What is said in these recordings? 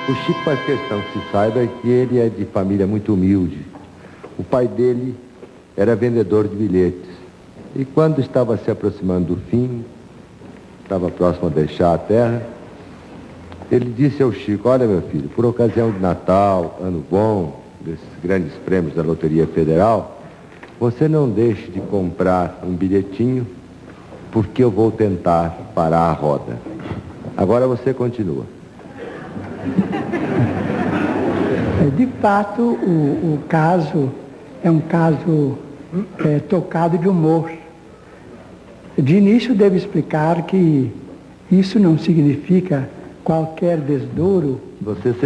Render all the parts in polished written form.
O Chico faz questão que se saiba que ele é de família muito humilde. O pai dele era vendedor de bilhetes. E quando estava se aproximando do fim, estava próximo a deixar a terra, ele disse ao Chico: olha, meu filho, por ocasião de Natal, Ano Bom, desses grandes prêmios da Loteria Federal, você não deixe de comprar um bilhetinho, porque eu vou tentar parar a roda. Agora você continua. De fato, o caso é um caso tocado de humor. De início, devo explicar que isso não significa qualquer desdouro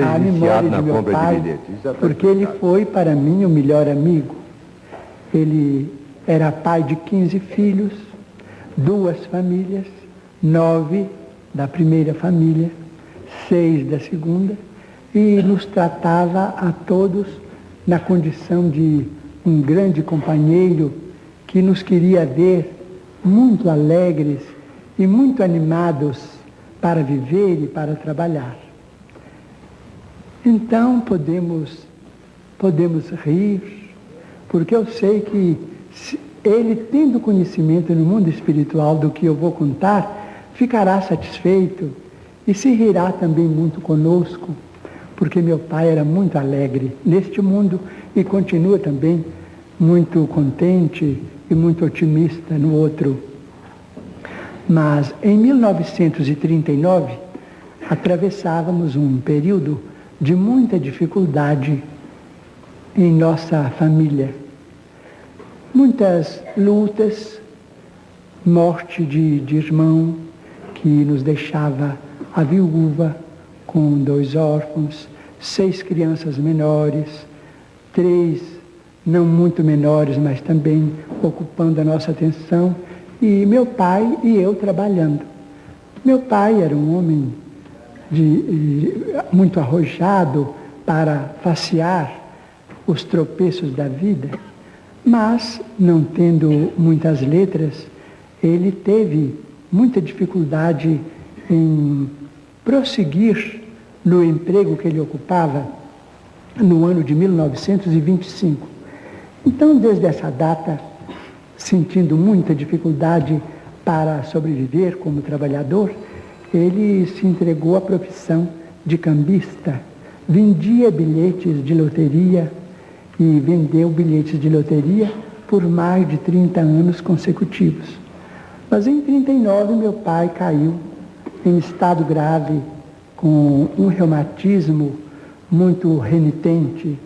à memória de meu pai, porque ele foi, para mim, o melhor amigo. Ele era pai de 15 filhos, 2 famílias, 9 da primeira família, 6 da segunda, e nos tratava a todos na condição de um grande companheiro que nos queria ver muito alegres e muito animados para viver e para trabalhar. Então podemos rir, porque eu sei que ele, tendo conhecimento no mundo espiritual do que eu vou contar, ficará satisfeito e se rirá também muito conosco, porque meu pai era muito alegre neste mundo e continua também muito contente e muito otimista no outro. Mas em 1939 atravessávamos um período de muita dificuldade em nossa família. Muitas lutas, morte de irmão que nos deixava a viúva com 2 órfãos, 6 crianças menores, 3 não muito menores, mas também ocupando a nossa atenção, e meu pai e eu trabalhando. Meu pai era um homem muito arrojado para facear os tropeços da vida, mas, não tendo muitas letras, ele teve muita dificuldade em prosseguir no emprego que ele ocupava no ano de 1925. Então, desde essa data, sentindo muita dificuldade para sobreviver como trabalhador, ele se entregou à profissão de cambista, vendia bilhetes de loteria e vendeu bilhetes de loteria por mais de 30 anos consecutivos. Mas em 39 meu pai caiu em estado grave, com um reumatismo muito renitente.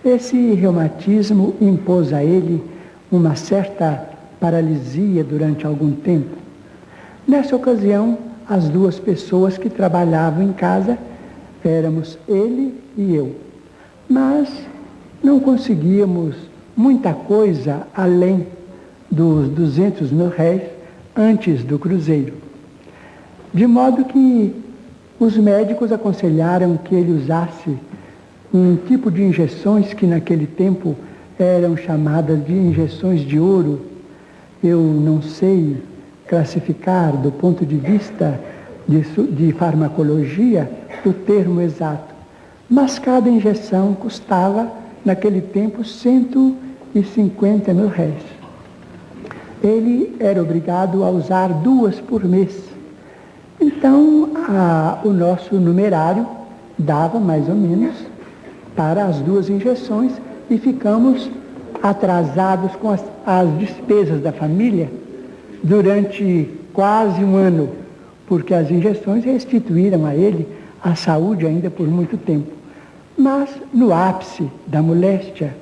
Esse reumatismo impôs a ele uma certa paralisia durante algum tempo. Nessa ocasião, as 2 pessoas que trabalhavam em casa éramos ele e eu. Mas não conseguíamos muita coisa além dos 200 mil réis antes do cruzeiro. De modo que os médicos aconselharam que ele usasse um tipo de injeções que naquele tempo eram chamadas de injeções de ouro. Eu não sei classificar do ponto de vista de farmacologia o termo exato, mas cada injeção custava naquele tempo 150 mil réis. Ele era obrigado a usar 2 por mês. Então, o nosso numerário dava mais ou menos para as 2 injeções e ficamos atrasados com as despesas da família durante quase um ano, porque as injeções restituíram a ele a saúde ainda por muito tempo. Mas, no ápice da moléstia,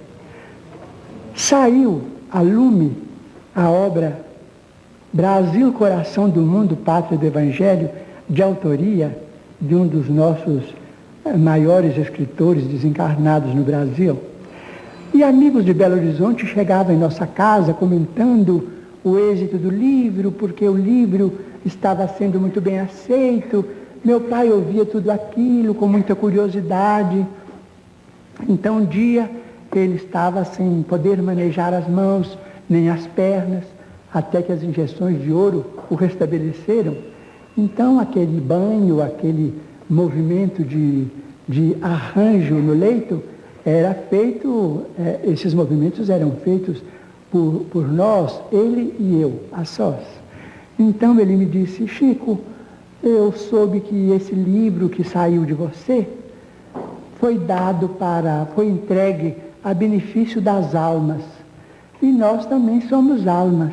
saiu a lume a obra Brasil, Coração do Mundo, Pátria do Evangelho, de autoria de um dos nossos maiores escritores desencarnados no Brasil. E amigos de Belo Horizonte chegavam em nossa casa comentando o êxito do livro, porque o livro estava sendo muito bem aceito. Meu pai ouvia tudo aquilo com muita curiosidade. Então, um dia, ele estava sem poder manejar as mãos, nem as pernas, até que as injeções de ouro o restabeleceram. Então, aquele banho, aquele movimento de de arranjo no leito, era feito, esses movimentos eram feitos por nós, ele e eu, a sós. Então ele me disse: Chico, eu soube que esse livro que saiu de você foi entregue a benefício das almas. E nós também somos almas.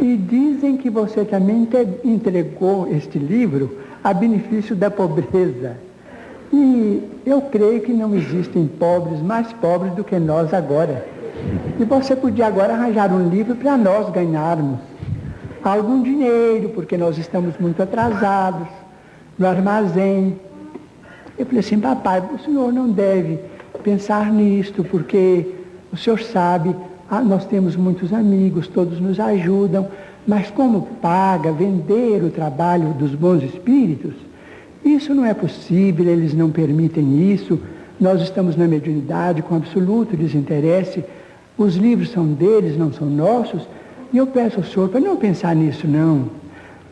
E dizem que você também entregou este livro a benefício da pobreza. E eu creio que não existem pobres mais pobres do que nós agora. E você podia agora arranjar um livro para nós ganharmos algum dinheiro, porque nós estamos muito atrasados no armazém. Eu falei assim: papai, o senhor não deve pensar nisto, porque o senhor sabe, nós temos muitos amigos, todos nos ajudam, mas como paga vender o trabalho dos bons espíritos, isso não é possível, eles não permitem isso, nós estamos na mediunidade com absoluto desinteresse, os livros são deles, não são nossos, e eu peço ao senhor para não pensar nisso não.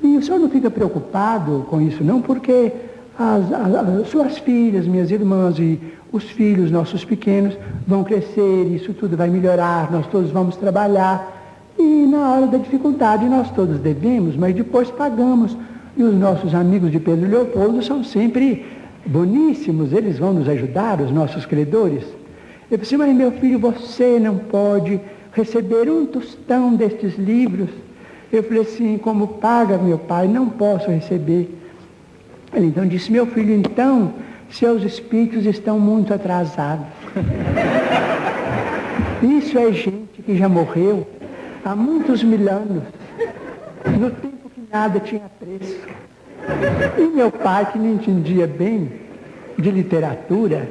E o senhor não fica preocupado com isso não, porque as suas filhas, minhas irmãs e os filhos nossos pequenos vão crescer, isso tudo vai melhorar, nós todos vamos trabalhar, e na hora da dificuldade nós todos devemos, mas depois pagamos. E os nossos amigos de Pedro Leopoldo são sempre boníssimos, eles vão nos ajudar, os nossos credores. Eu disse: mas meu filho, você não pode receber um tostão destes livros. Eu falei assim: como paga, meu pai, não posso receber. Ele então disse: meu filho, então, seus espíritos estão muito atrasados. Isso é gente que já morreu há muitos mil anos, no tempo que nada tinha preço. E meu pai, que não entendia bem de literatura,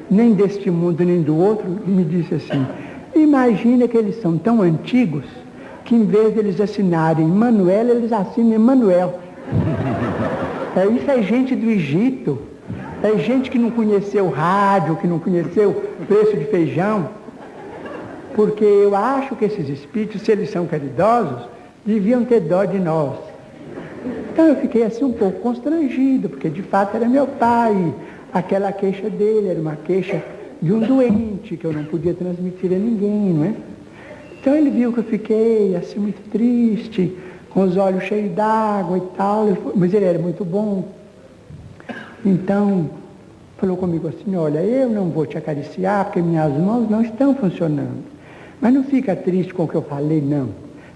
nem deste mundo nem do outro, me disse assim: imagina que eles são tão antigos que em vez de eles assinarem Manuel, eles assinam Emanuel. Isso é gente do Egito, é gente que não conheceu rádio, que não conheceu preço de feijão. Porque eu acho que esses espíritos, se eles são caridosos, deviam ter dó de nós. Então eu fiquei assim um pouco constrangido, porque de fato era meu pai. Aquela queixa dele era uma queixa de um doente, que eu não podia transmitir a ninguém, não é? Então ele viu que eu fiquei assim muito triste, com os olhos cheios d'água e tal, mas ele era muito bom. Então falou comigo assim: olha, eu não vou te acariciar, porque minhas mãos não estão funcionando. Mas não fica triste com o que eu falei, não.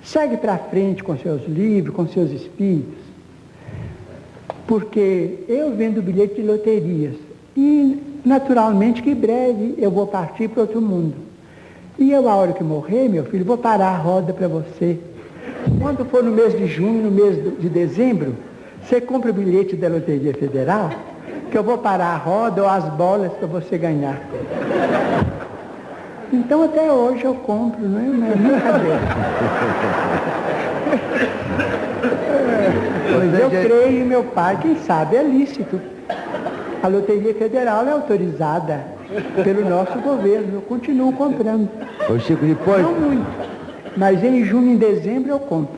Segue para frente com seus livros, com seus espíritos. Porque eu vendo bilhete de loterias. E, naturalmente, que breve eu vou partir para outro mundo. E eu, a hora que morrer, meu filho, vou parar a roda para você. Quando for no mês de junho, no mês de dezembro, você compra o bilhete da Loteria Federal, que eu vou parar a roda ou as bolas para você ganhar. Então até hoje eu compro, não é? Não é brincadeira. Mas eu creio em meu pai, quem sabe é lícito. A Loteria Federal é autorizada pelo nosso governo, eu continuo comprando. Ô Chico, depois... Não muito, mas em junho e dezembro eu compro.